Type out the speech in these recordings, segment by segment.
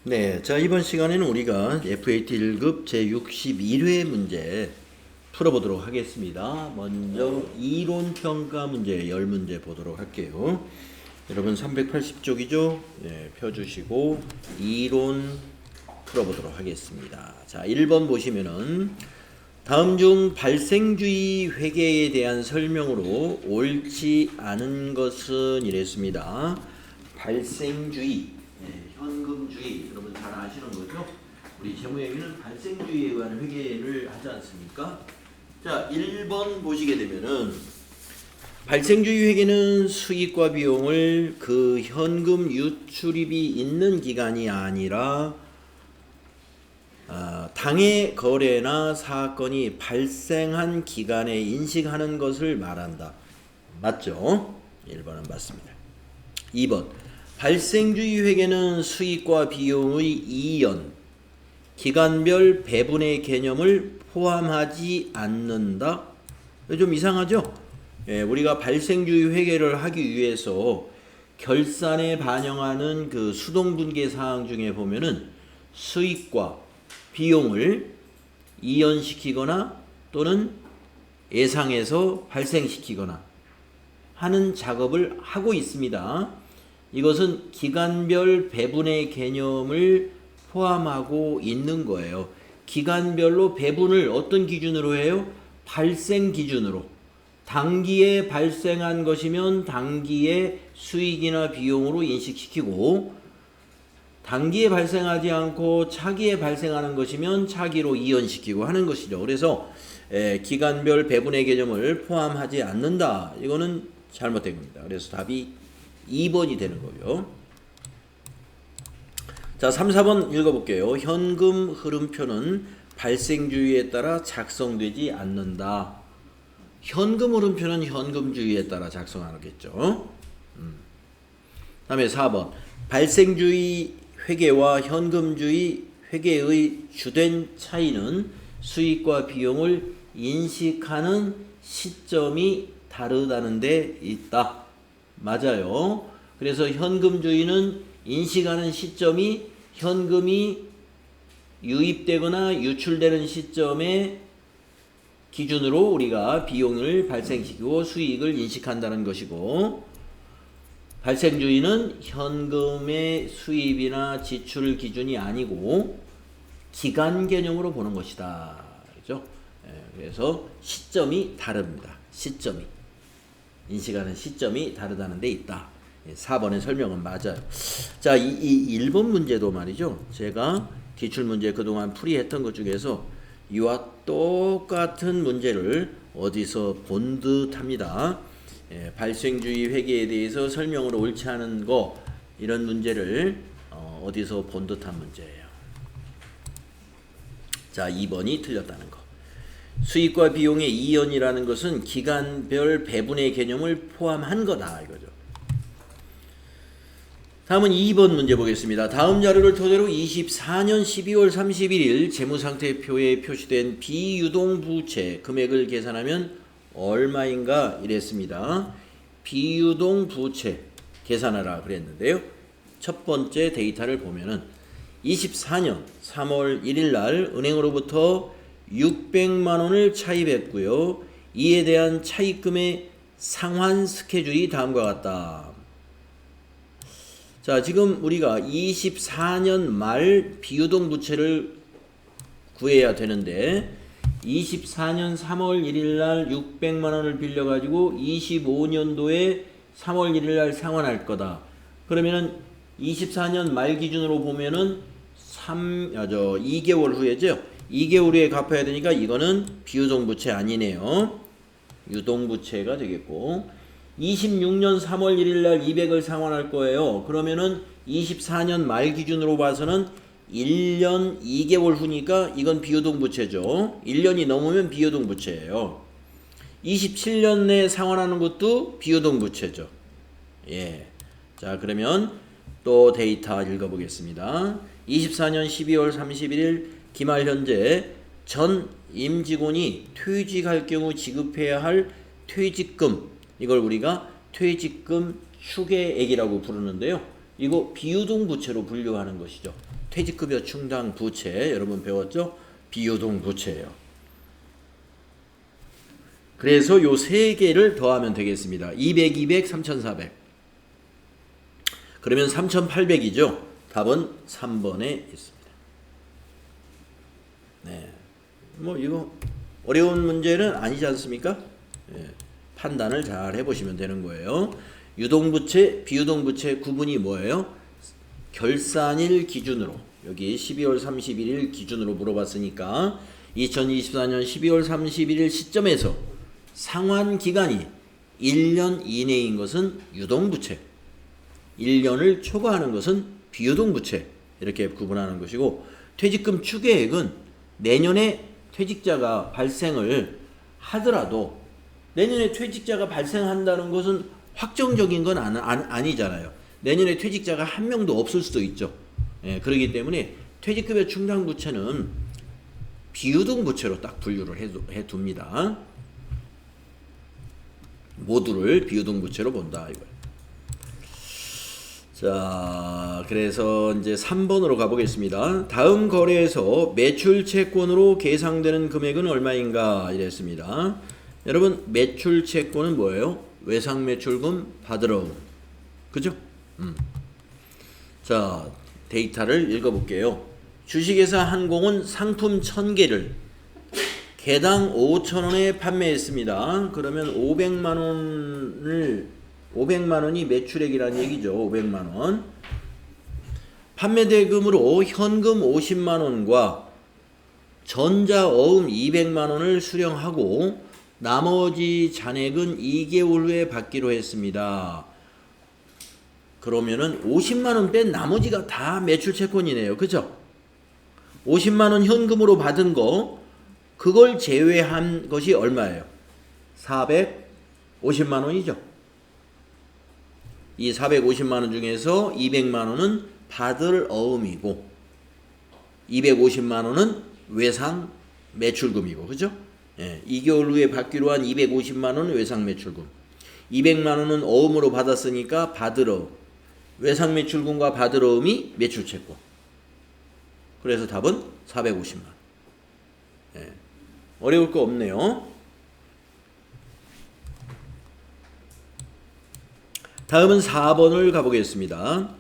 네, 자 이번 시간에는 우리가 FAT 1급 제61회 문제 풀어보도록 하겠습니다. 먼저 이론평가 문제 10문제 보도록 할게요. 여러분 380쪽이죠? 네, 펴주시고 이론 풀어보도록 하겠습니다. 자 1번 보시면은 다음 중 발생주의 회계에 대한 설명으로 옳지 않은 것은 이랬습니다. 발생주의 현금주의 여러분 잘 아시는 거죠? 우리 재무회계는 발생주의에 관한 회계를 하지 않습니까? 자 1번 보시게 되면은 발생주의 회계는 수익과 비용을 그 현금 유출입이 있는 기간이 아니라 당해 거래나 사건이 발생한 기간에 인식하는 것을 말한다. 맞죠? 1번은 맞습니다. 2번 발생주의 회계는 수익과 비용의 이연, 기간별 배분의 개념을 포함하지 않는다. 좀 이상하죠? 예, 우리가 발생주의 회계를 하기 위해서 결산에 반영하는 그 수동분계 사항 중에 보면은 수익과 비용을 이연시키거나 또는 예상해서 발생시키거나 하는 작업을 하고 있습니다. 이것은 기간별 배분의 개념을 포함하고 있는 거예요. 기간별로 배분을 어떤 기준으로 해요? 발생 기준으로. 당기에 발생한 것이면 당기의 수익이나 비용으로 인식시키고 단기에 발생하지 않고 차기에 발생하는 것이면 차기로 이연시키고 하는 것이죠. 그래서 기간별 배분의 개념을 포함하지 않는다. 이거는 잘못된 겁니다. 그래서 답이 2번이 되는 거고요. 자, 3, 4번 읽어볼게요. 현금 흐름표는 발생주의에 따라 작성되지 않는다. 현금 흐름표는 현금주의에 따라 작성하겠죠. 다음에 4번 발생주의 회계와 현금주의 회계의 주된 차이는 수익과 비용을 인식하는 시점이 다르다는 데 있다. 맞아요. 그래서 현금주의는 인식하는 시점이 현금이 유입되거나 유출되는 시점의 기준으로 우리가 비용을 발생시키고 수익을 인식한다는 것이고, 발생주의는 현금의 수입이나 지출 기준이 아니고 기간 개념으로 보는 것이다. 그렇죠? 그래서 시점이 다릅니다. 시점이. 인식하는 시점이 다르다는 데 있다. 4번의 설명은 맞아요. 자, 이 1번 문제도 말이죠. 제가 기출문제 그동안 풀이했던 것 중에서 이와 똑같은 문제를 어디서 본 듯합니다. 발생주의 회계에 대해서 설명으로 옳지 않은 거, 이런 문제를 어디서 본 듯한 문제예요. 자, 2번이 틀렸다는 거. 수익과 비용의 이연이라는 것은 기간별 배분의 개념을 포함한 거다 이거죠. 다음은 2번 문제 보겠습니다. 다음 자료를 토대로 24년 12월 31일 재무상태표에 표시된 비유동부채 금액을 계산하면 얼마인가 이랬습니다. 비유동부채 계산하라 그랬는데요. 첫 번째 데이터를 보면은 24년 3월 1일 날 은행으로부터 600만 원을 차입했고요. 이에 대한 차입금의 상환 스케줄이 다음과 같다. 자, 지금 우리가 24년 말 비유동 부채를 구해야 되는데 24년 3월 1일 날 600만 원을 빌려 가지고 25년도에 3월 1일 날 상환할 거다. 그러면은 24년 말 기준으로 보면은 2개월 후에죠. 2개월 후에 갚아야 되니까 이거는 비유동부채 아니네요. 유동부채가 되겠고, 26년 3월 1일 날 200을 상환할 거예요. 그러면은 24년 말 기준으로 봐서는 1년 2개월 후니까 이건 비유동부채죠. 1년이 넘으면 비유동부채예요. 27년 내에 상환하는 것도 비유동부채죠. 예. 자, 그러면 또 데이터 읽어보겠습니다. 24년 12월 31일 기말 현재 전 임직원이 퇴직할 경우 지급해야 할 퇴직금, 이걸 우리가 퇴직금 추계액이라고 부르는데요. 이거 비유동부채로 분류하는 것이죠. 퇴직급여 충당 부채 여러분 배웠죠? 비유동 부채예요. 그래서 요 세 개를 더하면 되겠습니다. 200, 200, 3,400. 그러면 3,800이죠. 답은 3번에 있습니다. 네. 뭐 이거 어려운 문제는 아니지 않습니까? 네. 판단을 잘 해보시면 되는 거예요. 유동부채, 비유동부채 구분이 뭐예요? 결산일 기준으로 여기 12월 31일 기준으로 물어봤으니까 2024년 12월 31일 시점에서 상환기간이 1년 이내인 것은 유동부채, 1년을 초과하는 것은 비유동부채 이렇게 구분하는 것이고, 퇴직금 추계액은 내년에 퇴직자가 발생을 하더라도 내년에 퇴직자가 발생한다는 것은 확정적인 건 아니잖아요. 내년에 퇴직자가 한 명도 없을 수도 있죠. 예, 그렇기 때문에 퇴직급여 충당부채는 비유동부채로 딱 분류를 해둡니다. 모두를 비유동부채로 본다 이거예요. 자, 그래서 이제 3번으로 가보겠습니다. 다음 거래에서 매출채권으로 계상되는 금액은 얼마인가 이랬습니다. 여러분 매출채권은 뭐예요? 외상매출금 받으러. 그죠? 자, 데이터를 읽어볼게요. 주식회사 한공은 상품 1000개를 개당 5,000원에 판매했습니다. 그러면 500만원이 매출액이라는 얘기죠. 500만원. 판매대금으로 현금 50만원과 전자어음 200만원을 수령하고 나머지 잔액은 2개월 후에 받기로 했습니다. 그러면은 50만원 뺀 나머지가 다 매출채권이네요. 그죠? 50만원 현금으로 받은 거 그걸 제외한 것이 얼마예요? 450만원이죠. 이 450만원 중에서 200만원은 받을 어음이고 250만원은 외상 매출금이고, 그죠? 예, 2개월 후에 받기로 한 250만원은 외상 매출금, 200만원은 어음으로 받았으니까 받을 어음, 외상 매출금과 받을 어음이 매출채권. 그래서 답은 450만. 예, 어려울 거 없네요. 다음은 4번을 가보겠습니다.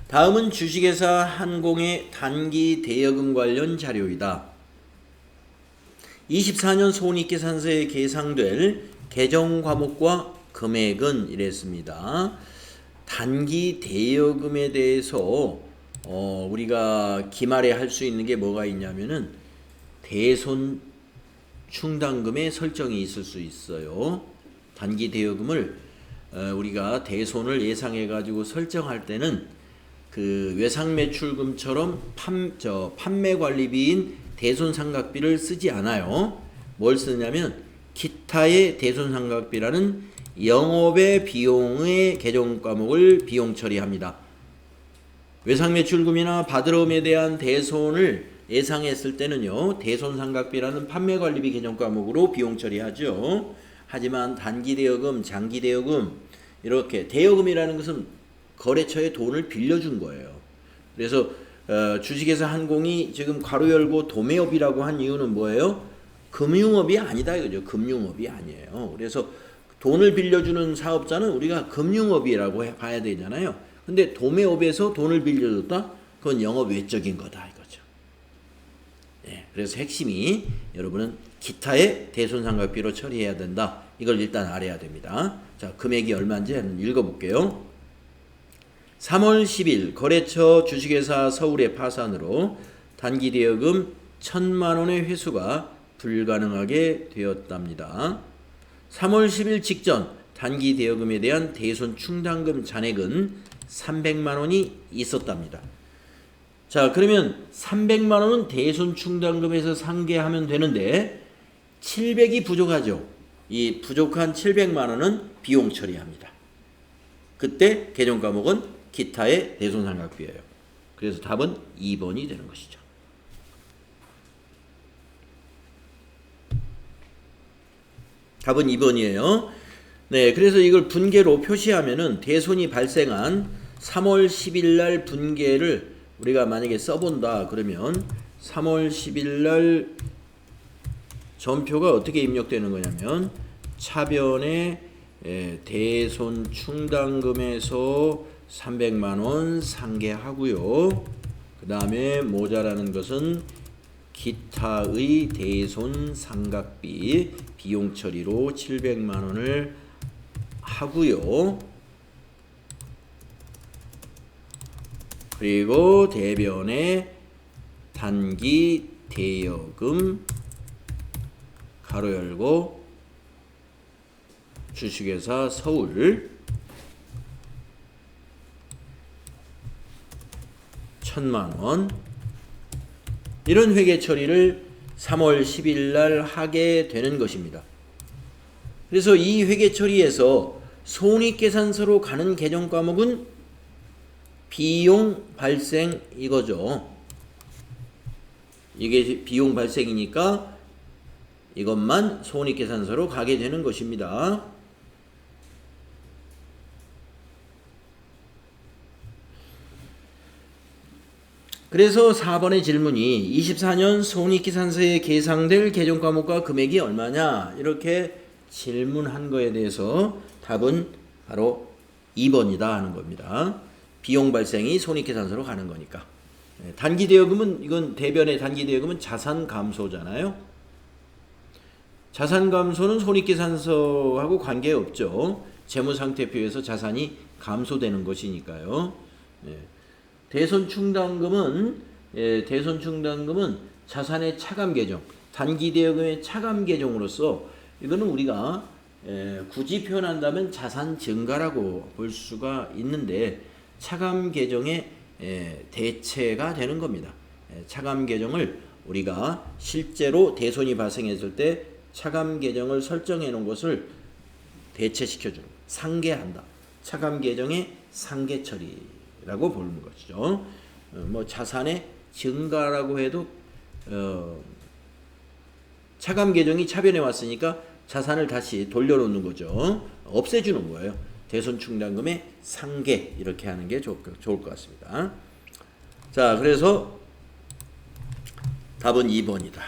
다음은 주식회사 한공의 단기 대여금 관련 자료이다. 24년 손익계산서에 계상될 계정 과목과 금액은 이랬습니다. 단기 대여금에 대해서 우리가 기말에 할 수 있는 게 뭐가 있냐면은 대손 충당금의 설정이 있을 수 있어요. 단기 대여금을 우리가 대손을 예상해 가지고 설정할 때는 그 외상매출금처럼 판매관리비인 대손상각비를 쓰지 않아요. 뭘 쓰냐면 기타의 대손상각비라는 영업의 비용의 계정 과목을 비용 처리합니다. 외상매출금이나 받으러움에 대한 대손을 예상했을 때는요, 대손상각비라는 판매관리비 계정 과목으로 비용 처리하죠. 하지만 단기대여금, 장기대여금, 이렇게 대여금이라는 것은 거래처에 돈을 빌려준 거예요. 그래서 주식회사 한공이 지금 괄호 열고 도매업이라고 한 이유는 뭐예요? 금융업이 아니다 이거죠. 금융업이 아니에요. 그래서 돈을 빌려주는 사업자는 우리가 금융업이라고 봐야 되잖아요. 근데 도매업에서 돈을 빌려줬다? 그건 영업 외적인 거다 이거죠. 네, 그래서 핵심이 여러분은 기타의 대손상각비로 처리해야 된다. 이걸 일단 알아야 됩니다. 자, 금액이 얼마인지 한번 읽어볼게요. 3월 10일 거래처 주식회사 서울의 파산으로 단기대여금 1,000만원의 회수가 불가능하게 되었답니다. 3월 10일 직전 단기대여금에 대한 대손 충당금 잔액은 300만원이 있었답니다. 자, 그러면 300만원은 대손 충당금에서 상계하면 되는데 700이 부족하죠. 이 부족한 700만원은 비용 처리합니다. 그때 계정 과목은 기타의 대손상각비예요. 그래서 답은 2번이 되는 것이죠. 답은 2번이에요. 네, 그래서 이걸 분계로 표시하면은 대손이 발생한 3월 10일 날 분계를 우리가 만약에 써본다 그러면 3월 10일 날 전표가 어떻게 입력되는 거냐면 차변에 대손 충당금에서 300만원 상계하고요. 그 다음에 모자라는 것은 기타의 대손 상각비 비용 처리로 700만원을 하고요. 그리고 대변에 단기 대여금 가로 열고 주식회사 서울 1000만원 이런 회계 처리를 3월 10일 날 하게 되는 것입니다. 그래서 이 회계 처리에서 손익계산서로 가는 계정 과목은 비용 발생 이거죠. 이게 비용 발생이니까 이것만 손익계산서로 가게 되는 것입니다. 그래서 4번의 질문이 24년 손익계산서에 계상될 계정 과목과 금액이 얼마냐 이렇게 질문한 거에 대해서 답은 바로 2번이다 하는 겁니다. 비용 발생이 손익계산서로 가는 거니까. 단기대여금은 이건 대변의 단기대여금은 자산 감소잖아요. 자산 감소는 손익계산서하고 관계없죠. 재무상태표에서 자산이 감소되는 것이니까요. 대손충당금은 자산의 차감 계정, 단기대여금의 차감 계정으로서 이거는 우리가 굳이 표현한다면 자산 증가라고 볼 수가 있는데 차감 계정의 대체가 되는 겁니다. 차감 계정을 우리가 실제로 대손이 발생했을 때 차감 계정을 설정해 놓은 것을 대체시켜주는 상계한다. 차감 계정의 상계 처리라고 보는 것이죠. 뭐 자산의 증가라고 해도 차감 계정이 차변에 왔으니까 자산을 다시 돌려놓는 거죠. 없애주는 거예요. 대손 충당금의 상계 이렇게 하는 게 좋을 것 같습니다. 자, 그래서 답은 2번이다.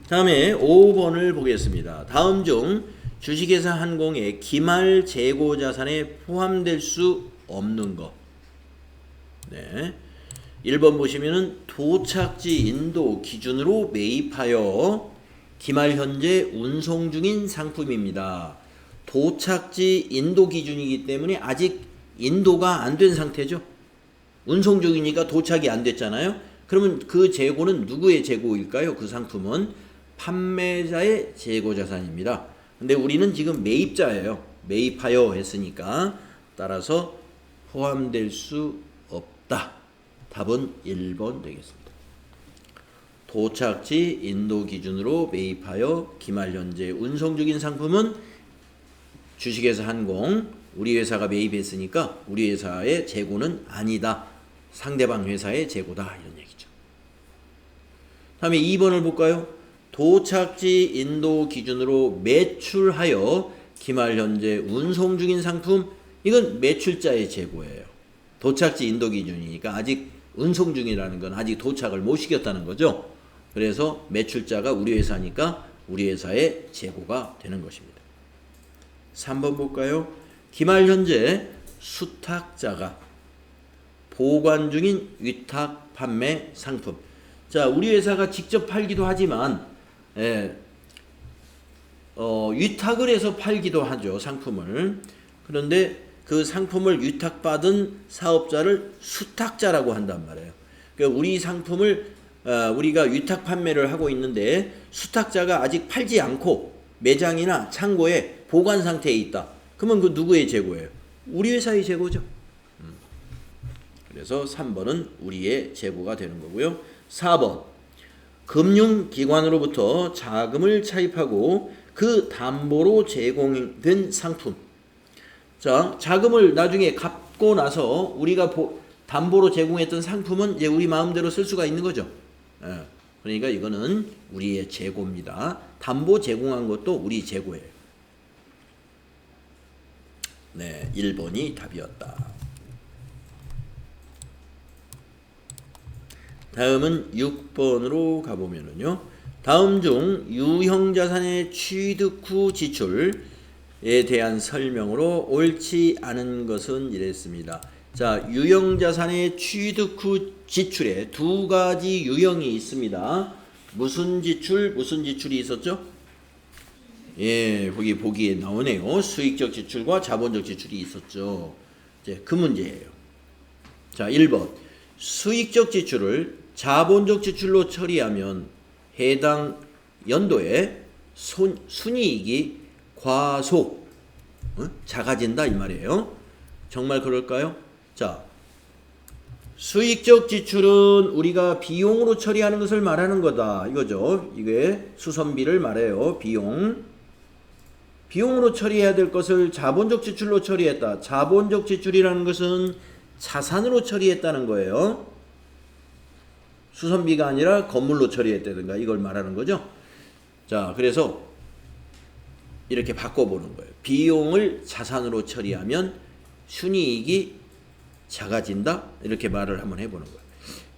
다음에 5번을 보겠습니다. 다음 중 주식회사 한공의 기말 재고 자산에 포함될 수 없는 것. 네. 1번 보시면은 도착지 인도 기준으로 매입하여 기말 현재 운송 중인 상품입니다. 도착지 인도 기준이기 때문에 아직 인도가 안 된 상태죠. 운송 중이니까 도착이 안 됐잖아요. 그러면 그 재고는 누구의 재고일까요? 그 상품은 판매자의 재고 자산입니다. 근데 우리는 지금 매입자예요. 매입하여 했으니까 따라서 포함될 수 없다. 답은 1번 되겠습니다. 도착지 인도 기준으로 매입하여 기말 현재 운송 중인 상품은 주식회사 한공 우리 회사가 매입했으니까 우리 회사의 재고는 아니다. 상대방 회사의 재고다 이런 얘기죠. 다음에 2번을 볼까요? 도착지 인도 기준으로 매출하여 기말 현재 운송 중인 상품 이건 매출자의 재고예요. 도착지 인도 기준이니까 아직 운송 중이라는 건 아직 도착을 못 시켰다는 거죠. 그래서 매출자가 우리 회사니까 우리 회사의 재고가 되는 것입니다. 3번 볼까요? 기말 현재 수탁자가 보관 중인 위탁 판매 상품. 자, 우리 회사가 직접 팔기도 하지만 위탁을 해서 팔기도 하죠. 상품을. 그런데 그 상품을 위탁받은 사업자를 수탁자라고 한단 말이에요. 그러니까 우리 상품을 우리가 위탁 판매를 하고 있는데 수탁자가 아직 팔지 않고 매장이나 창고에 보관 상태에 있다. 그러면 그 누구의 재고예요? 우리 회사의 재고죠. 그래서 3번은 우리의 재고가 되는 거고요. 4번 금융기관으로부터 자금을 차입하고 그 담보로 제공된 상품. 자, 자금을 나중에 갚고 나서 우리가 담보로 제공했던 상품은 이제 우리 마음대로 쓸 수가 있는 거죠. 그러니까 이거는 우리의 재고입니다. 담보 제공한 것도 우리 재고예요. 네, 1번이 답이었다. 다음은 6번으로 가보면은요. 다음 중 유형자산의 취득 후 지출에 대한 설명으로 옳지 않은 것은 이랬습니다. 자, 유형자산의 취득 후 지출에 두 가지 유형이 있습니다. 무슨 지출, 무슨 지출이 있었죠? 예, 거기 보기에 나오네요. 수익적 지출과 자본적 지출이 있었죠. 이제 그 문제예요. 자, 1번. 수익적 지출을 자본적 지출로 처리하면 해당 연도에 순이익이 과소, 작아진다 이 말이에요. 정말 그럴까요? 자, 수익적 지출은 우리가 비용으로 처리하는 것을 말하는 거다 이거죠. 이게 수선비를 말해요. 비용으로 처리해야 될 것을 자본적 지출로 처리했다. 자본적 지출이라는 것은 자산으로 처리했다는 거예요. 수선비가 아니라 건물로 처리했다든가 이걸 말하는 거죠. 자, 그래서 이렇게 바꿔보는 거예요. 비용을 자산으로 처리하면 순이익이 작아진다? 이렇게 말을 한번 해보는 거예요.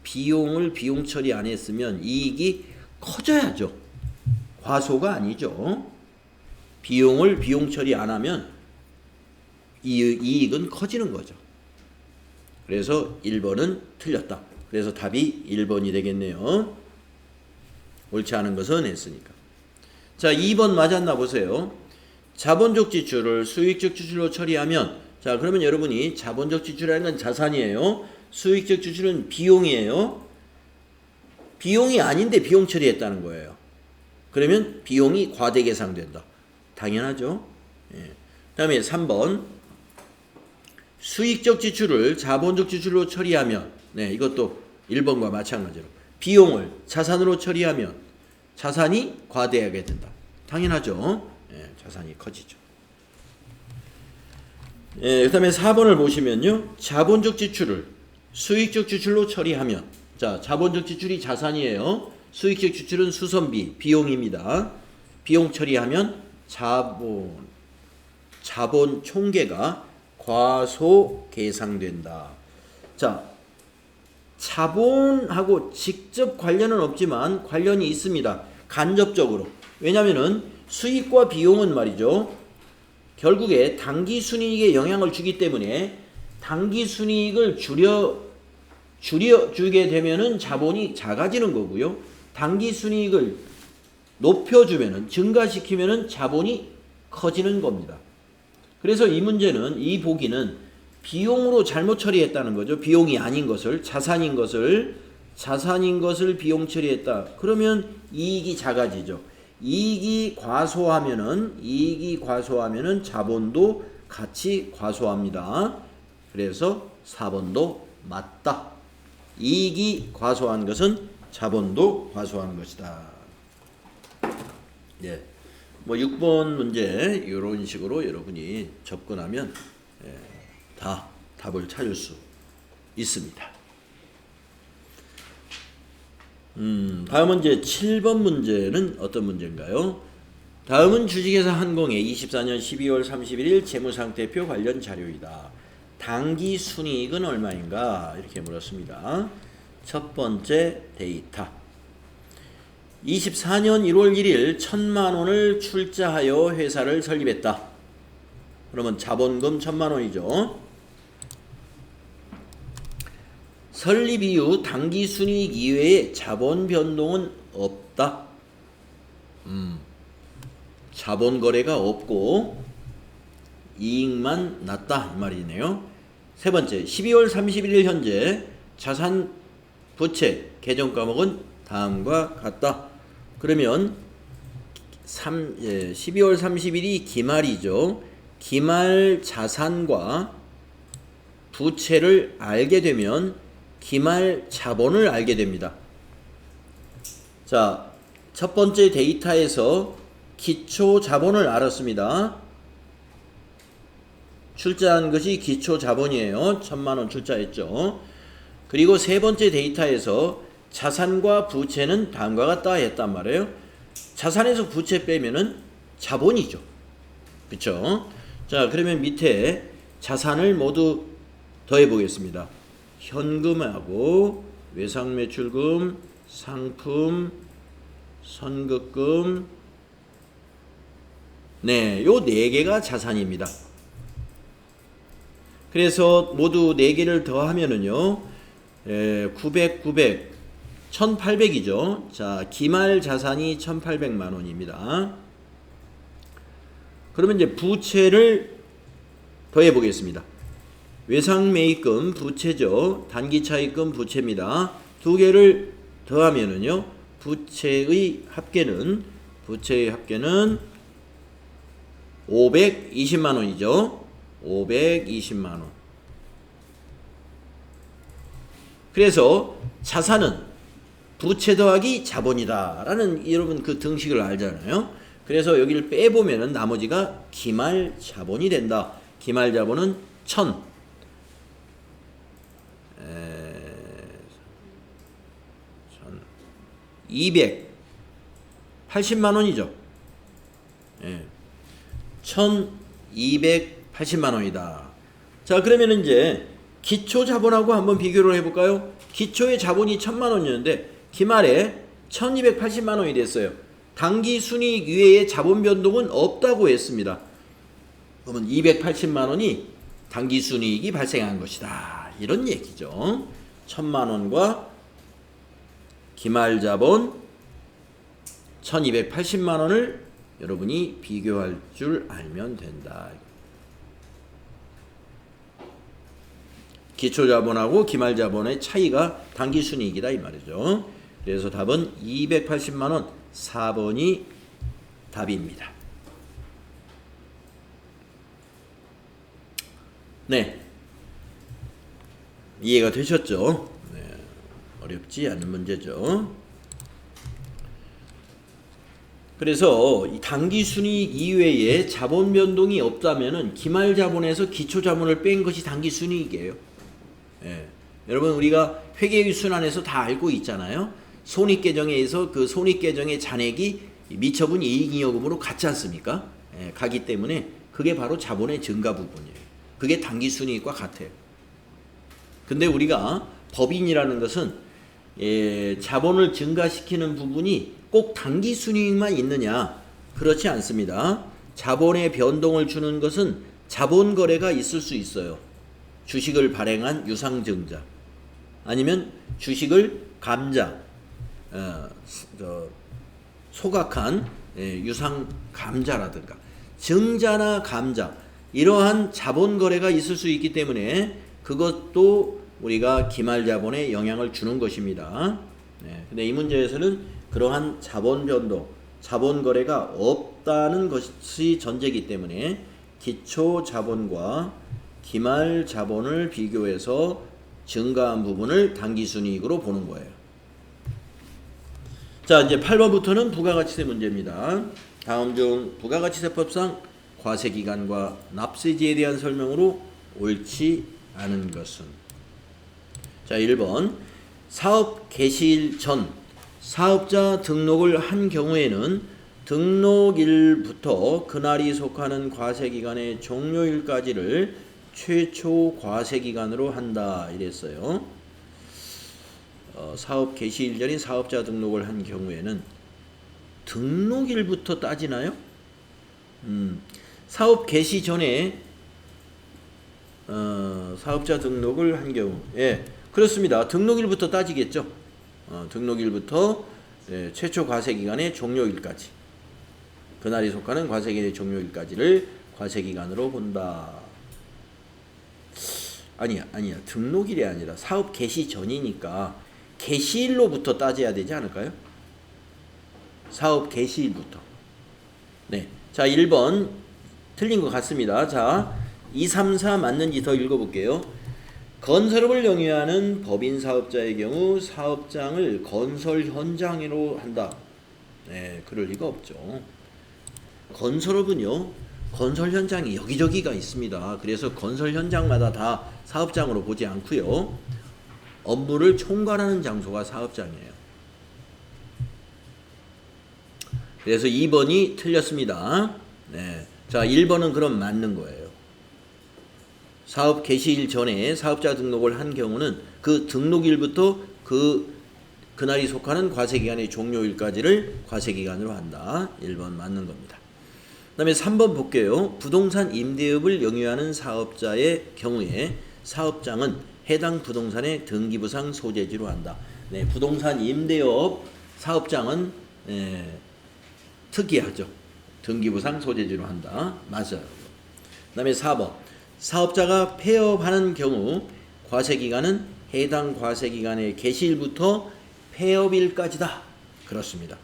비용을 비용 처리 안 했으면 이익이 커져야죠. 과소가 아니죠. 비용을 비용 처리 안 하면 이익은 커지는 거죠. 그래서 1번은 틀렸다. 그래서 답이 1번이 되겠네요. 옳지 않은 것은 했으니까. 자, 2번 맞았나 보세요. 자본적 지출을 수익적 지출로 처리하면, 자, 그러면 여러분이 자본적 지출이라는 건 자산이에요. 수익적 지출은 비용이에요. 비용이 아닌데 비용 처리했다는 거예요. 그러면 비용이 과대 계상된다. 당연하죠. 예. 다음에 3번. 수익적 지출을 자본적 지출로 처리하면, 네, 이것도 1번과 마찬가지로 비용을 자산으로 처리하면 자산이 과대하게 된다. 당연하죠. 예, 자산이 커지죠. 예, 그 다음에 4번을 보시면요. 자본적 지출을 수익적 지출로 처리하면, 자, 자본적 지출이 자산이에요. 수익적 지출은 수선비, 비용입니다. 비용 처리하면 자본 총계가 과소 계상된다. 자, 자본하고 직접 관련은 없지만 관련이 있습니다. 간접적으로. 왜냐하면은 수익과 비용은 말이죠. 결국에 당기 순이익에 영향을 주기 때문에 당기 순이익을 줄여주게 되면은 자본이 작아지는 거고요. 당기 순이익을 높여주면은, 증가시키면은 자본이 커지는 겁니다. 그래서 이 문제는, 이 보기는 비용으로 잘못 처리했다는 거죠. 비용이 아닌 것을, 자산인 것을 비용 처리했다. 그러면 이익이 작아지죠. 이익이 과소하면은 자본도 같이 과소합니다. 그래서 4번도 맞다. 이익이 과소한 것은 자본도 과소하는 것이다. 예. 뭐 6번 문제 이런 식으로 여러분이 접근하면 다 답을 찾을 수 있습니다. 다음은 이제 7번 문제는 어떤 문제인가요? 다음은 주식회사 한공의 24년 12월 31일 재무상태표 관련 자료이다. 당기 순이익은 얼마인가? 이렇게 물었습니다. 첫 번째 데이터. 24년 1월 1일 1,000만 원을 출자하여 회사를 설립했다. 그러면 자본금 1,000만 원이죠. 설립 이후 당기 순이익 이외에 자본 변동은 없다. 자본 거래가 없고 이익만 났다 이 말이네요. 세 번째, 12월 31일 현재 자산 부채 계정 과목은 다음과 같다. 그러면 12월 30일이 기말이죠. 기말 자산과 부채를 알게 되면 기말 자본을 알게 됩니다. 자, 첫 번째 데이터에서 기초 자본을 알았습니다. 출자한 것이 기초 자본이에요. 1,000만 원 출자했죠. 그리고 세 번째 데이터에서 자산과 부채는 다음과 같다 했단 말이에요. 자산에서 부채 빼면은 자본이죠. 그쵸? 자, 그러면 밑에 자산을 모두 더해 보겠습니다. 현금하고 외상매출금, 상품, 선급금, 네, 요 4개가 자산입니다. 그래서 모두 4개를 더하면은요, 900, 1800이죠. 자, 기말 자산이 1800만 원입니다. 그러면 이제 부채를 더해 보겠습니다. 외상매입금 부채죠. 단기차입금 부채입니다. 두 개를 더하면은요, 부채의 합계는 520만 원이죠. 520만 원. 그래서 자산은 부채 더하기 자본이다 라는 여러분 그 등식을 알잖아요. 그래서 여기를 빼보면은 나머지가 기말 자본이 된다. 기말 자본은 280만 원이죠. 예. 1280만 원이다. 자, 그러면 이제 기초 자본하고 한번 비교를 해볼까요? 기초의 자본이 1000만 원이었는데 기말에 1280만 원이 됐어요. 당기 순이익 이외에 자본 변동은 없다고 했습니다. 그러면 280만 원이 당기 순이익이 발생한 것이다. 이런 얘기죠. 1000만 원과 기말 자본 1280만 원을 여러분이 비교할 줄 알면 된다. 기초자본하고 기말자본의 차이가 당기순이익이다 이 말이죠. 그래서 답은 280만 원 4번이 답입니다. 네, 이해가 되셨죠? 네, 어렵지 않은 문제죠. 그래서 이 당기순이익 이외에 자본 변동이 없다면은 기말자본에서 기초자본을 뺀 것이 당기순이익이에요. 예. 여러분 우리가 회계의 순환에서 다 알고 있잖아요. 손익계정에서 그 손익계정의 잔액이 미처분 이익잉여금으로 같지 않습니까? 예, 가기 때문에 그게 바로 자본의 증가 부분이에요. 그게 당기순이익과 같아요. 근데 우리가 법인이라는 것은 자본을 증가시키는 부분이 꼭 당기순이익만 있느냐? 그렇지 않습니다. 자본의 변동을 주는 것은 자본거래가 있을 수 있어요. 주식을 발행한 유상증자 아니면 주식을 소각한 유상감자라든가 증자나 감자 이러한 자본거래가 있을 수 있기 때문에 그것도 우리가 기말자본에 영향을 주는 것입니다. 근데 이 문제에서는 그러한 자본 변동, 자본거래가 없다는 것이 전제이기 때문에 기초자본과 기말자본을 비교해서 증가한 부분을 당기순이익으로 보는 거예요. 자, 이제 8번부터는 부가가치세 문제입니다. 다음 중 부가가치세법상 과세기간과 납세지에 대한 설명으로 옳지 않은 것은? 자, 1번 사업 개시일 전 사업자 등록을 한 경우에는 등록일부터 그날이 속하는 과세기간의 종료일까지를 최초 과세기간으로 한다 이랬어요. 사업 개시일 전인 사업자 등록을 한 경우에는 등록일부터 따지나요? 사업 개시 전에 사업자 등록을 한 경우, 예, 그렇습니다. 등록일부터 따지겠죠. 등록일부터 최초 과세기간의 종료일까지, 그날이 속하는 과세기간의 종료일까지를 과세기간으로 본다. 아니야. 등록일이 아니라 사업 개시 전이니까 개시일로부터 따져야 되지 않을까요? 사업 개시일부터. 네. 자, 1번 틀린 것 같습니다. 자, 2, 3, 4 맞는지 더 읽어볼게요. 건설업을 영위하는 법인 사업자의 경우 사업장을 건설 현장으로 한다. 네, 그럴 리가 없죠. 건설업은요, 건설 현장이 여기저기가 있습니다. 그래서 건설 현장마다 다 사업장으로 보지 않고요. 업무를 총괄하는 장소가 사업장이에요. 그래서 2번이 틀렸습니다. 네. 자, 1번은 그럼 맞는 거예요. 사업 개시일 전에 사업자 등록을 한 경우는 그 등록일부터 그날이 속하는 과세기간의 종료일까지를 과세기간으로 한다. 1번 맞는 겁니다. 그 다음에 3번 볼게요. 부동산 임대업을 영위하는 사업자의 경우에 사업장은 해당 부동산의 등기부상 소재지로 한다. 네, 부동산 임대업 사업장은 특이하죠. 등기부상 소재지로 한다. 맞아요. 그 다음에 4번 사업자가 폐업하는 경우 과세기간은 해당 과세기간의 개시일부터 폐업일까지다. 그렇습니다.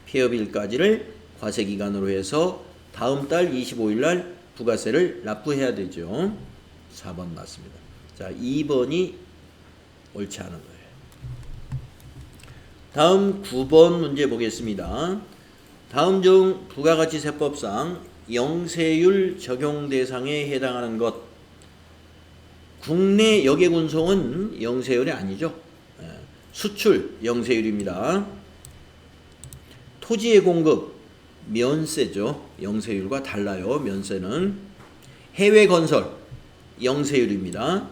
폐업일까지를 과세기간으로 해서 다음 달 25일 날 부가세를 납부해야 되죠. 4번 맞습니다. 자, 2번이 옳지 않은 거예요. 다음 9번 문제 보겠습니다. 다음 중 부가가치세법상 영세율 적용 대상에 해당하는 것. 국내 역외군송은 영세율이 아니죠. 수출 영세율입니다. 토지의 공급 면세죠. 영세율과 달라요. 면세는. 해외 건설 영세율입니다.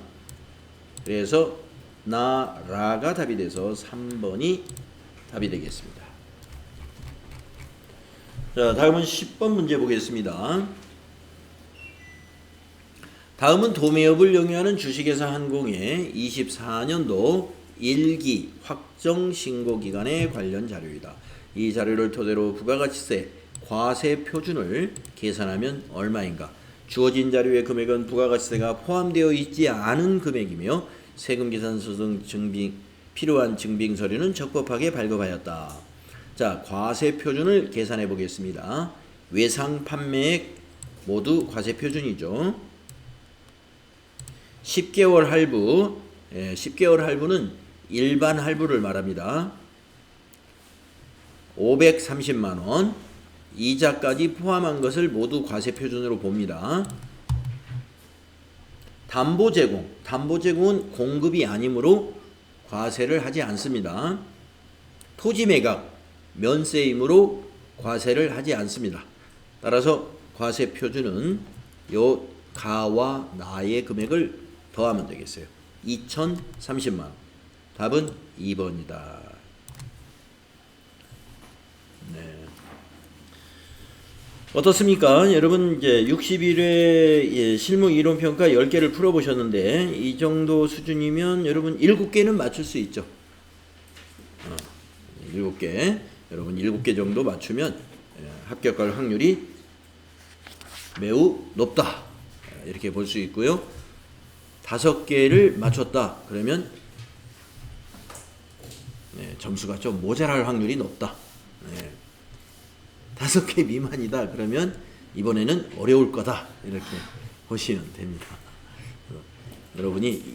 그래서 라가 답이 돼서 3번이 답이 되겠습니다. 자, 다음은 10번 문제 보겠습니다. 다음은 도매업을 영위하는 주식회사 한공의 24년도 1기 확정 신고 기간에 관련 자료이다. 이 자료를 토대로 부가가치세 과세 표준을 계산하면 얼마인가? 주어진 자료의 금액은 부가가치세가 포함되어 있지 않은 금액이며 세금 계산서 등 필요한 증빙 서류는 적법하게 발급하였다. 자, 과세 표준을 계산해 보겠습니다. 외상 판매액 모두 과세 표준이죠. 10개월 할부, 10개월 할부는 일반 할부를 말합니다. 530만원, 이자까지 포함한 것을 모두 과세 표준으로 봅니다. 담보 제공은 공급이 아니므로 과세를 하지 않습니다. 토지 매각, 면세이므로 과세를 하지 않습니다. 따라서 과세 표준은 요 가와 나의 금액을 더하면 되겠어요. 2030만원. 답은 2번이다. 네. 어떻습니까? 여러분 이제 61회 실무 이론 평가 10개를 풀어 보셨는데 이 정도 수준이면 여러분 7개는 맞출 수 있죠. 7개. 여러분 7개 정도 맞추면 합격할 확률이 매우 높다. 이렇게 볼 수 있고요. 5개를 맞췄다. 그러면 점수가 좀 모자랄 확률이 높다. 5개 미만이다. 그러면 이번에는 어려울 거다. 이렇게 보시면 됩니다. 여러분이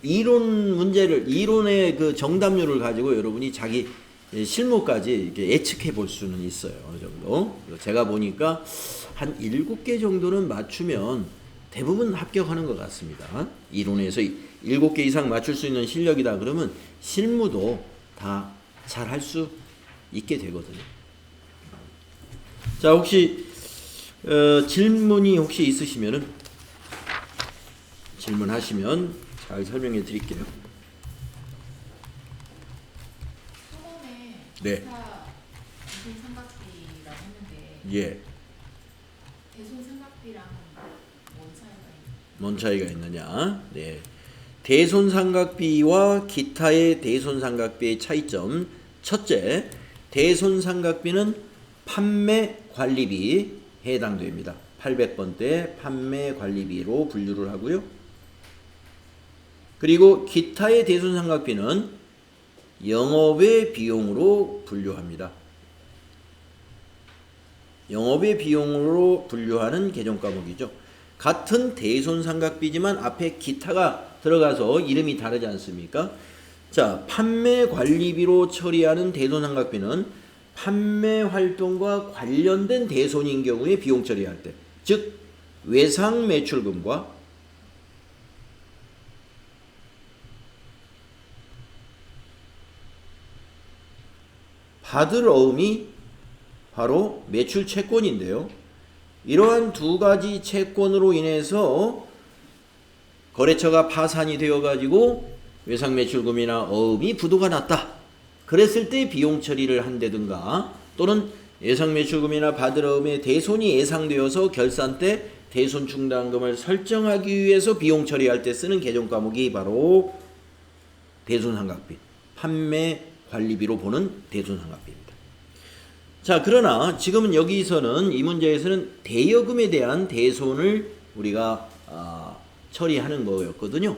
이론 문제를, 이론의 그 정답률을 가지고 여러분이 자기 실무까지 이렇게 예측해 볼 수는 있어요. 어느 정도. 제가 보니까 한 7개 정도는 맞추면 대부분 합격하는 것 같습니다. 이론에서 7개 이상 맞출 수 있는 실력이다. 그러면 실무도 다 잘 할 수 있게 되거든요. 자, 혹시 질문이 혹시 있으시면은 질문하시면 잘 설명해 드릴게요. 처음에 네. 대손삼각비라고 했는데 예. 대손삼각비랑 뭔 차이가 있느냐? 네. 대손삼각비와 기타의 대손삼각비의 차이점. 첫째, 대손삼각비는 판매관리비 해당됩니다. 800번대 판매관리비로 분류를 하고요. 그리고 기타의 대손삼각비는 영업의 비용으로 분류합니다. 영업의 비용으로 분류하는 개정과목이죠. 같은 대손삼각비지만 앞에 기타가 들어가서 이름이 다르지 않습니까? 자, 판매관리비로 처리하는 대손삼각비는 판매활동과 관련된 대손인 경우에 비용 처리할 때, 즉 외상매출금과 받을 어음이 바로 매출 채권인데요. 이러한 두 가지 채권으로 인해서 거래처가 파산이 되어가지고 외상 매출금이나 어음이 부도가 났다. 그랬을 때 비용 처리를 한다든가 또는 예상 매출금이나 받을 어음의 대손이 예상되어서 결산 때 대손 충당금을 설정하기 위해서 비용 처리할 때 쓰는 계정 과목이 바로 대손상각비, 판매 관리비로 보는 대손상각비입니다. 자, 그러나 지금은 여기서는 이 문제에서는 대여금에 대한 대손을 우리가 처리하는 거였거든요.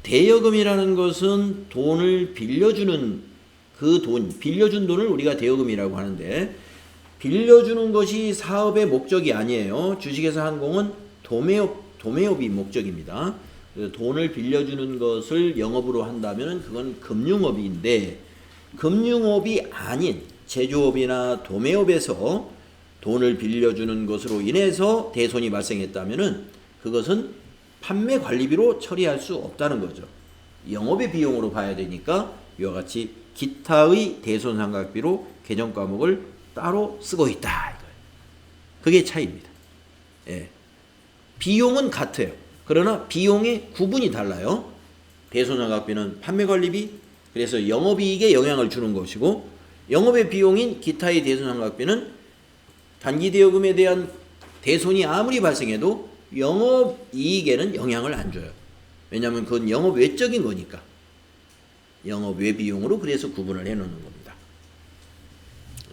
대여금이라는 것은 돈을 빌려주는 그 돈, 빌려준 돈을 우리가 대여금이라고 하는데 빌려주는 것이 사업의 목적이 아니에요. 주식회사 항공은 도매업이 목적입니다. 그래서 돈을 빌려주는 것을 영업으로 한다면 그건 금융업인데 금융업이 아닌 제조업이나 도매업에서 돈을 빌려주는 것으로 인해서 대손이 발생했다면 그것은 판매 관리비로 처리할 수 없다는 거죠. 영업의 비용으로 봐야 되니까 이와 같이 기타의 대손상각비로 계정 과목을 따로 쓰고 있다. 그게 차이입니다. 예. 비용은 같아요. 그러나 비용의 구분이 달라요. 대손상각비는 판매관리비, 그래서 영업이익에 영향을 주는 것이고 영업의 비용인 기타의 대손상각비는 단기대여금에 대한 대손이 아무리 발생해도 영업이익에는 영향을 안 줘요. 왜냐하면 그건 영업 외적인 거니까. 영업 외 비용으로 그래서 구분을 해놓는 겁니다.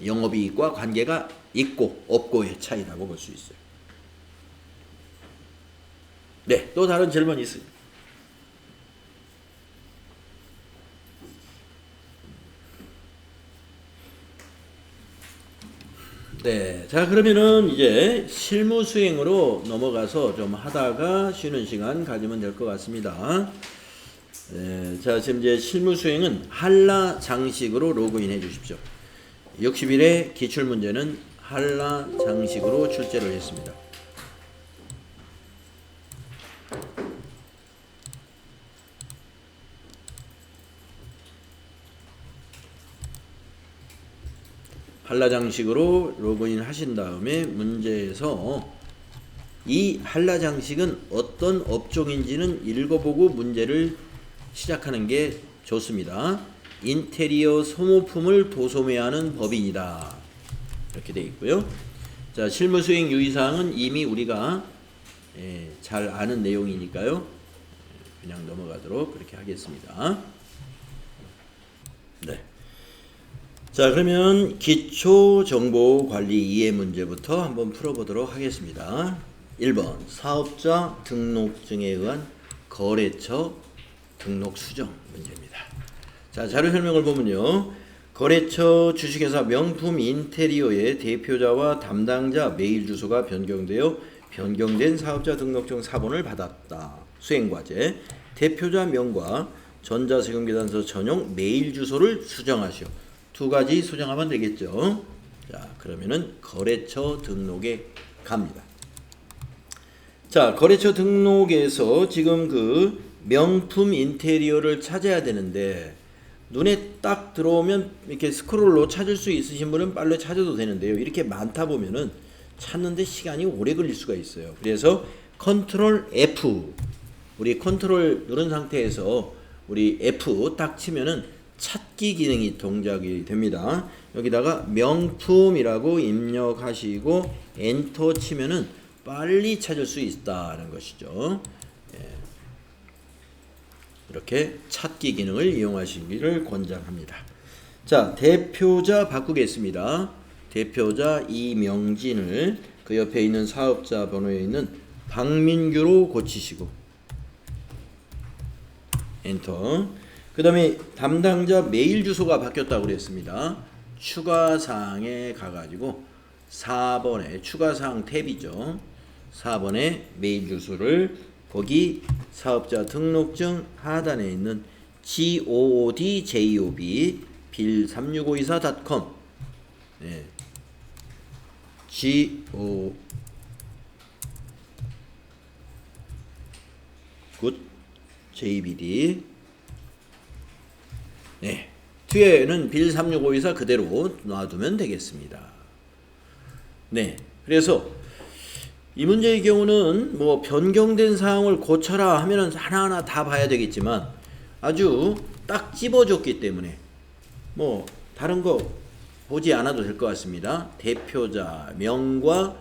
영업이익과 관계가 있고 없고의 차이라고 볼 수 있어요. 네, 또 다른 질문 있습니다. 네, 자 그러면은 이제 실무 수행으로 넘어가서 좀 하다가 쉬는 시간 가지면 될 것 같습니다. 네, 자 지금 이제 실무 수행은 한라 장식으로 로그인 해 주십시오. 60일의 기출 문제는 한라 장식으로 출제를 했습니다. 한라장식으로 로그인 하신 다음에 문제에서 이 한라장식은 어떤 업종인지는 읽어보고 문제를 시작하는 게 좋습니다. 인테리어 소모품을 도소매하는 법인이다. 이렇게 되어 있고요. 자, 실무수행 유의사항은 이미 우리가 잘 아는 내용이니까요. 그냥 넘어가도록 그렇게 하겠습니다. 네. 자, 그러면 기초정보관리 이해 문제부터 한번 풀어보도록 하겠습니다. 1번 사업자 등록증에 의한 거래처 등록 수정 문제입니다. 자, 자료 설명을 보면요. 거래처 주식회사 명품 인테리어의 대표자와 담당자 메일 주소가 변경된 사업자 등록증 사본을 받았다. 수행과제 대표자 명과 전자세금계산서 전용 메일 주소를 수정하시오. 두 가지 수정하면 되겠죠. 자, 그러면은 거래처 등록에 갑니다. 자, 거래처 등록에서 지금 그 명품 인테리어를 찾아야 되는데 눈에 딱 들어오면 이렇게 스크롤로 찾을 수 있으신 분은 빨리 찾아도 되는데요. 이렇게 많다 보면은 찾는데 시간이 오래 걸릴 수가 있어요. 그래서 컨트롤 F, 우리 컨트롤 누른 상태에서 우리 F 딱 치면은 찾기 기능이 동작이 됩니다. 여기다가 명품이라고 입력하시고 엔터 치면은 빨리 찾을 수 있다는 것이죠. 예. 이렇게 찾기 기능을 이용하시기를 권장합니다. 자, 대표자 바꾸겠습니다. 대표자 이명진을 그 옆에 있는 사업자 번호에 있는 박민규로 고치시고 엔터. 그 다음에 담당자 메일 주소가 바뀌었다고 그랬습니다. 추가사항에 가가지고 4번에 추가사항 탭이죠. 4번에 메일 주소를 거기 사업자 등록증 하단에 있는 goodjob 빌36524.com 네. goodjbd 네. 뒤에는 빌36524 그대로 놔두면 되겠습니다. 네. 그래서 이 문제의 경우는 뭐 변경된 사항을 고쳐라 하면은 하나하나 다 봐야 되겠지만 아주 딱 집어줬기 때문에 뭐 다른 거 보지 않아도 될 것 같습니다. 대표자, 명과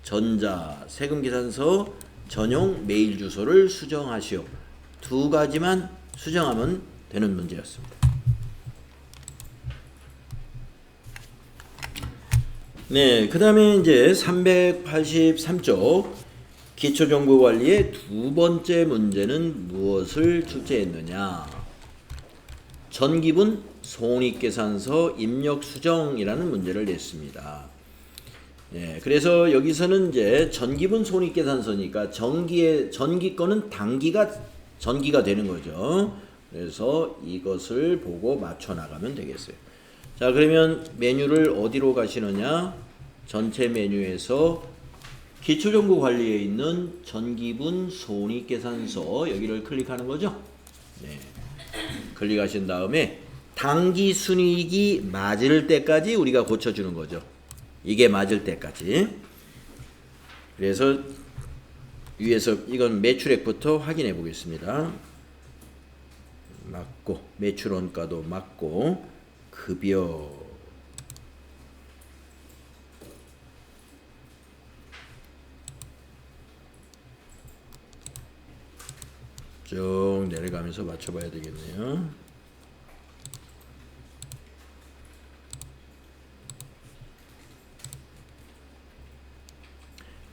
전자, 세금계산서 전용 메일 주소를 수정하시오. 두 가지만 수정하면 되는 문제였습니다. 네, 그 다음에 이제 383쪽 기초정보관리의 두 번째 문제는 무엇을 출제했느냐? 전기분 손익계산서 입력 수정이라는 문제를 냈습니다. 네, 그래서 여기서는 이제 전기분 손익계산서니까 전기 거는 단기가 전기가 되는 거죠. 그래서 이것을 보고 맞춰 나가면 되겠어요. 자, 그러면 메뉴를 어디로 가시느냐? 전체 메뉴에서 기초정보관리에 있는 전기분 손익계산서 여기를 클릭하는 거죠. 네. 클릭하신 다음에 당기 순이익이 맞을 때까지 우리가 고쳐주는 거죠. 이게 맞을 때까지. 그래서 위에서 이건 매출액부터 확인해 보겠습니다. 맞고 매출원가도 맞고 급여 쭉 내려가면서 맞춰봐야 되겠네요.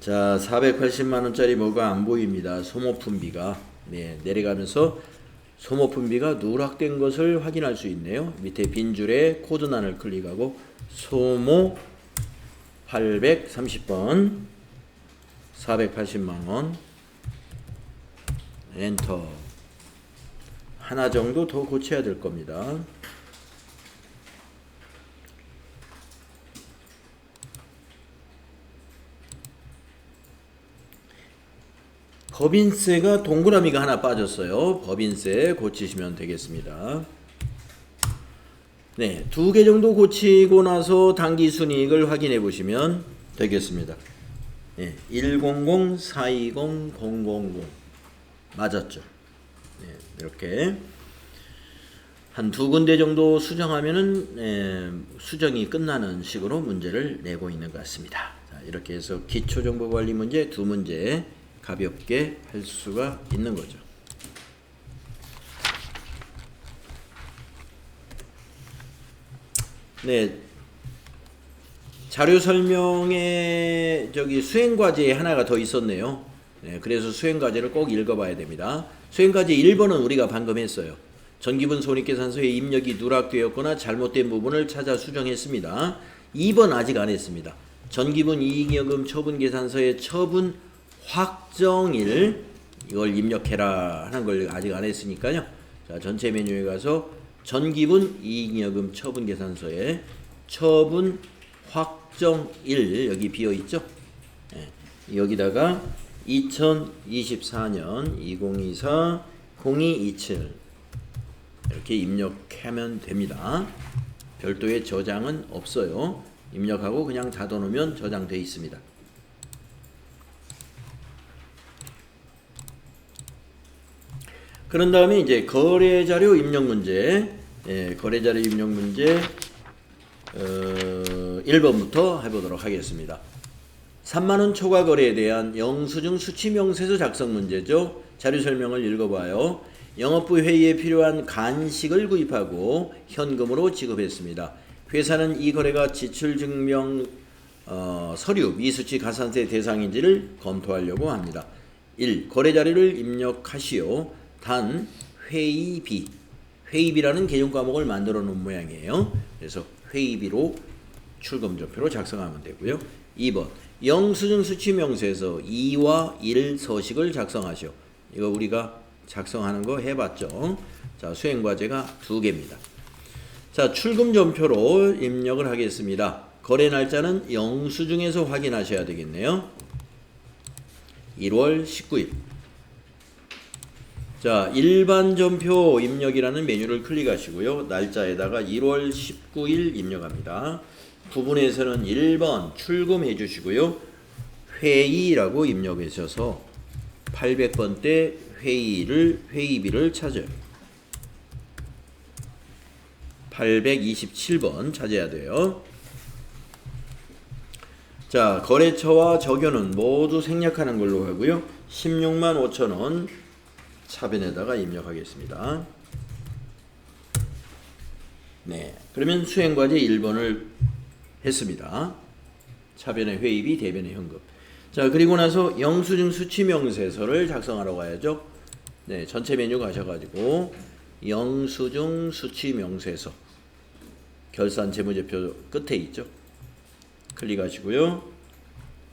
자, 480만원짜리 뭐가 안 보입니다. 소모품비가. 네, 내려가면서 소모품비가 누락된 것을 확인할 수 있네요. 밑에 빈 줄에 코드란을 클릭하고 소모 830번 480만원 엔터. 하나 정도 더 고쳐야 될 겁니다. 법인세가 동그라미가 하나 빠졌어요. 법인세 고치시면 되겠습니다. 네, 두 개 정도 고치고 나서 당기순이익을 확인해 보시면 되겠습니다. 네, 100, 420, 000 맞았죠. 네, 이렇게 한 두 군데 정도 수정하면은 수정이 끝나는 식으로 문제를 내고 있는 것 같습니다. 자, 이렇게 해서 기초정보관리 문제 두 문제 가볍게 할 수가 있는 거죠. 네, 자료 설명에 저기 수행과제에 하나가 더 있었네요. 네, 그래서 수행과제를 꼭 읽어봐야 됩니다. 수행과제 1번은 우리가 방금 했어요. 전기분 손익계산서에 입력이 누락되었거나 잘못된 부분을 찾아 수정했습니다. 2번 아직 안 했습니다. 전기분 이익여금 처분계산서에 처분 확정일 이걸 입력해라 하는 걸 아직 안 했으니까요. 자, 전체 메뉴에 가서 전기분 이익여금 처분계산서에 처분 확정일 여기 비어있죠. 네, 여기다가 2024년 2024 0227 이렇게 입력하면 됩니다. 별도의 저장은 없어요. 입력하고 그냥 닫아놓으면 저장되어 있습니다. 그런 다음에 이제 거래자료 입력 문제, 거래자료 입력 문제 1번부터 해보도록 하겠습니다. 3만원 초과 거래에 대한 영수증 수취명세서 작성 문제죠. 자료 설명을 읽어봐요. 영업부 회의에 필요한 간식을 구입하고 현금으로 지급했습니다. 회사는 이 거래가 지출증명 서류 미수치 가산세 대상인지를 검토하려고 합니다. 1. 거래자료를 입력하시오. 단 회의비라는 개정 과목을 만들어 놓은 모양이에요. 그래서 회의비로 출금전표로 작성하면 되고요. 2번 영수증 수취명세서 2와 1 서식을 작성하시오. 이거 우리가 작성하는 거 해봤죠. 자, 수행과제가 2개입니다. 자, 출금전표로 입력을 하겠습니다. 거래 날짜는 영수증에서 확인하셔야 되겠네요. 1월 19일. 자, 일반 전표 입력이라는 메뉴를 클릭하시고요. 날짜에다가 1월 19일 입력합니다. 부분에서는 1번 출금해 주시고요. 회의라고 입력해 주셔서 800번대 회의비를 찾아요. 827번 찾아야 돼요. 자, 거래처와 적요는 모두 생략하는 걸로 하고요. 16만 5천원 차변에다가 입력하겠습니다. 네, 그러면 수행과제 1번을 했습니다. 차변의 회의비, 대변의 현금. 자, 그리고 나서 영수증 수취명세서를 작성하러 가야죠. 네, 전체 메뉴 가셔가지고 영수증 수취명세서 결산 재무제표 끝에 있죠. 클릭하시고요.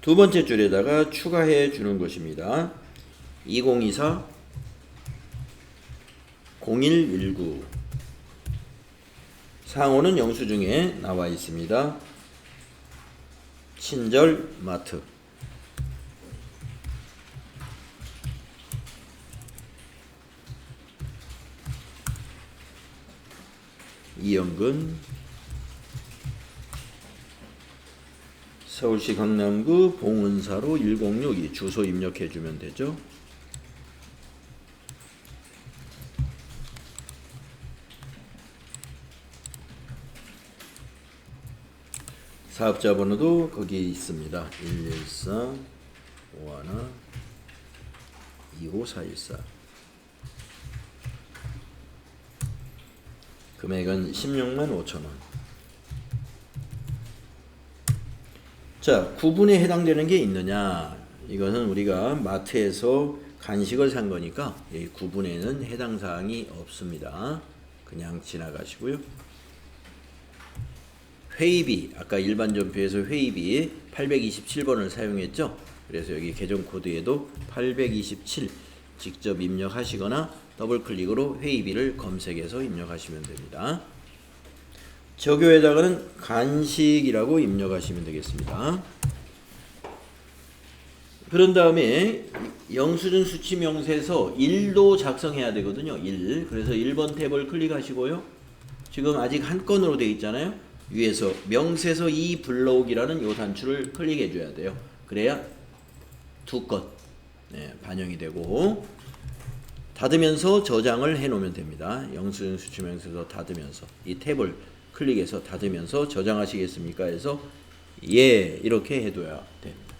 두 번째 줄에다가 추가해 주는 것입니다. 2024 0119 상호는 영수증에 나와 있습니다. 친절 마트. 이영근 서울시 강남구 봉은사로 1062 주소 입력해 주면 되죠. 사업자 번호도 거기 있습니다. 114 51 25414. 금액은 16만 5천원. 자, 구분에 해당되는 게 있느냐? 이것은 우리가 마트에서 간식을 산 거니까 이 구분에는 해당 사항이 없습니다. 그냥 지나가시고요. 회의비, 아까 일반 전표에서 회의비 827번을 사용했죠. 그래서 여기 계정 코드에도 827 직접 입력하시거나 더블 클릭으로 회의비를 검색해서 입력하시면 됩니다. 적요에다가는 간식이라고 입력하시면 되겠습니다. 그런 다음에 영수증 수취명세서 1도 작성해야 되거든요. 1. 그래서 1번 탭을 클릭하시고요. 지금 아직 한 건으로 되어 있잖아요. 위에서 명세서 2 불러오기라는 요 단추를 클릭해 줘야 돼요. 그래야 두 건 반영이 되고 닫으면서 저장을 해 놓으면 됩니다. 영수증 수취명세서 닫으면서 이 탭을 클릭해서 닫으면서 저장하시겠습니까? 해서 예, 이렇게 해둬야 됩니다.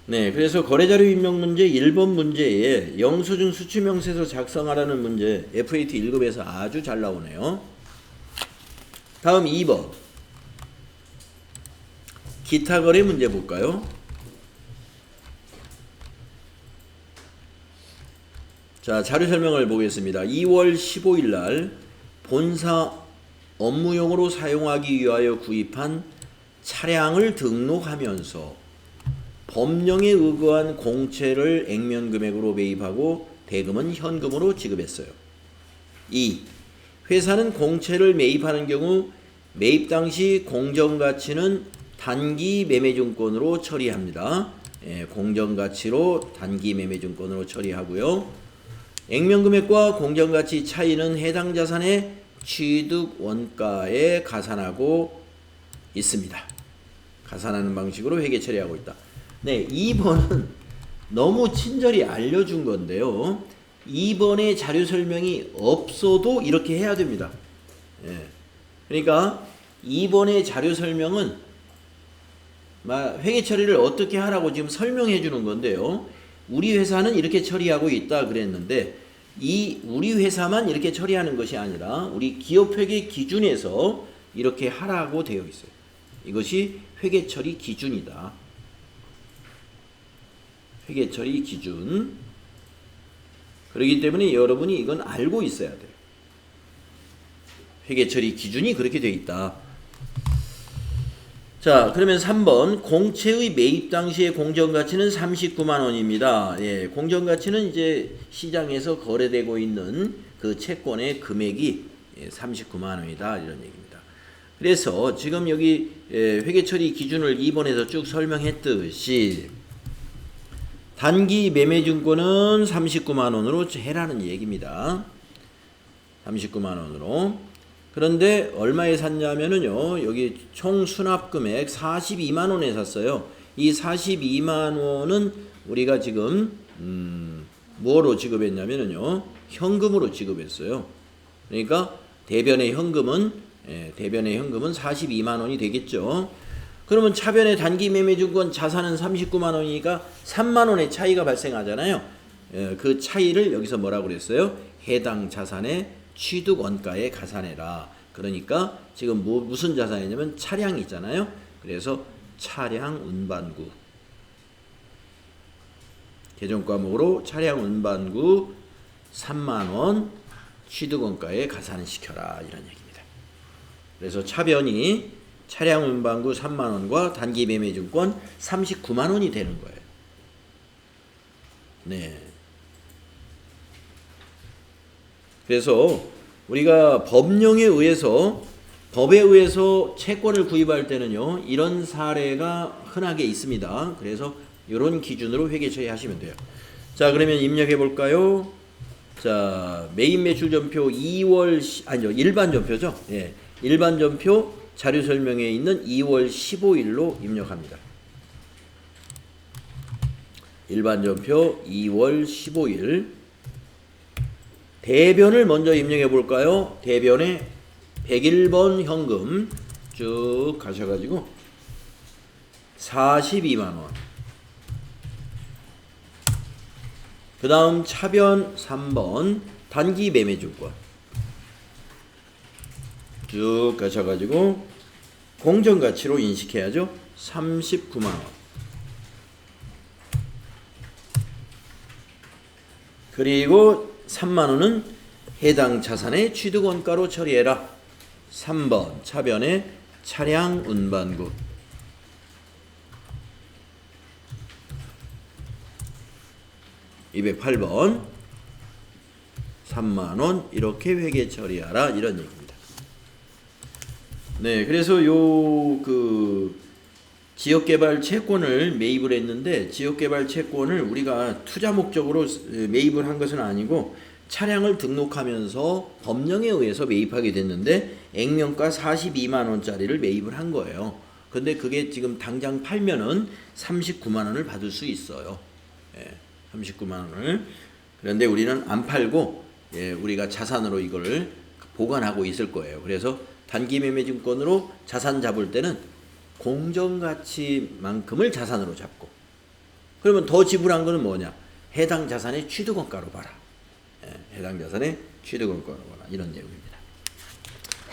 네, 그래서 거래자료 입력 문제 1번 문제에 영수증 수취명세서 작성하라는 문제 FAT 1급에서 아주 잘 나오네요. 다음 2번 기타 거래 문제 볼까요? 자, 자료 설명을 보겠습니다. 2월 15일 날 본사 업무용으로 사용하기 위하여 구입한 차량을 등록하면서 법령에 의거한 공채를 액면 금액으로 매입하고 대금은 현금으로 지급했어요. 2. 회사는 공채를 매입하는 경우 매입 당시 공정가치는 단기 매매증권으로 처리합니다. 공정가치로 단기 매매증권으로 처리하고요. 액면금액과 공정가치 차이는 해당 자산의 취득 원가에 가산하고 있습니다. 가산하는 방식으로 회계 처리하고 있다. 네, 2번은 너무 친절히 알려준 건데요. 2번의 자료 설명이 없어도 이렇게 해야 됩니다. 그러니까 2번의 자료 설명은 회계 처리를 어떻게 하라고 지금 설명해 주는 건데요. 우리 회사는 이렇게 처리하고 있다 그랬는데 이 우리 회사만 이렇게 처리하는 것이 아니라 우리 기업회계 기준에서 이렇게 하라고 되어 있어요. 이것이 회계 처리 기준이다. 회계 처리 기준. 그렇기 때문에 여러분이 이건 알고 있어야 돼요. 회계 처리 기준이 그렇게 되어 있다. 자, 그러면 3번 공채의 매입 당시의 공정가치는 39만 원입니다. 예, 공정가치는 이제 시장에서 거래되고 있는 그 채권의 금액이 39만 원이다 이런 얘기입니다. 그래서 지금 여기 회계처리 기준을 2번에서 쭉 설명했듯이 단기 매매증권은 39만 원으로 해라는 얘기입니다. 39만 원으로. 그런데 얼마에 샀냐면은요, 여기 총 수납금액 42만 원에 샀어요. 이 42만 원은 우리가 지금 뭐로 지급했냐면은요, 현금으로 지급했어요. 그러니까 대변의 현금은 42만 원이 되겠죠. 그러면 차변의 단기 매매증권 자산은 39만 원이니까 3만 원의 차이가 발생하잖아요. 그 차이를 여기서 뭐라고 그랬어요? 해당 자산의 취득 원가에 가산해라. 그러니까 지금 무슨 자산이냐면 차량이 있잖아요. 그래서 차량 운반구 개정 과목으로 차량 운반구 3만 원 취득 원가에 가산시켜라 이런 얘기입니다. 그래서 차변이 차량 운반구 3만 원과 단기 매매 증권 39만 원이 되는 거예요. 네. 그래서 우리가 법령에 의해서 법에 의해서 채권을 구입할 때는요. 이런 사례가 흔하게 있습니다. 그래서 이런 기준으로 회계 처리하시면 돼요. 자, 그러면 입력해 볼까요? 자, 메인 매출 전표 2월 아니요. 일반 전표죠. 예. 일반 전표 자료 설명에 있는 2월 15일로 입력합니다. 일반 전표 2월 15일. 대변을 먼저 입력해 볼까요? 대변에 101번 현금 쭉 가셔가지고 42만 원. 그 다음 차변 3번 단기 매매증권 쭉 가셔가지고 공정가치로 인식해야죠. 39만 원. 그리고 3만 원은 해당 자산의 취득원가로 처리해라. 3번 차변의 차량 운반구 208번 3만 원 이렇게 회계 처리하라 이런 얘기입니다. 네, 그래서 지역개발 채권을 매입을 했는데 지역개발 채권을 우리가 투자 목적으로 매입을 한 것은 아니고 차량을 등록하면서 법령에 의해서 매입하게 됐는데 액면가 42만 원짜리를 매입을 한 거예요. 근데 그게 지금 당장 팔면은 39만 원을 받을 수 있어요. 예, 39만 원을. 그런데 우리는 안 팔고 우리가 자산으로 이걸 보관하고 있을 거예요. 그래서 단기 매매 증권으로 자산 잡을 때는 공정가치만큼을 자산으로 잡고 그러면 더 지불한 거는 뭐냐? 해당 자산의 취득원가로 봐라. 해당 자산의 취득원가로 봐라. 이런 내용입니다.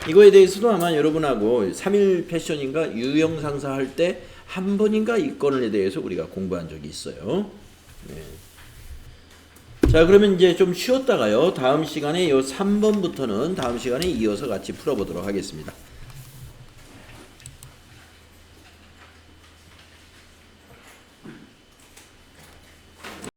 이거에 대해서도 아마 여러분하고 3일 패션인가 유형 상사 할 때 한 번인가 이 건에 대해서 우리가 공부한 적이 있어요. 네. 자, 그러면 이제 좀 쉬었다가요. 다음 시간에 요 3번부터는 다음 시간에 이어서 같이 풀어보도록 하겠습니다.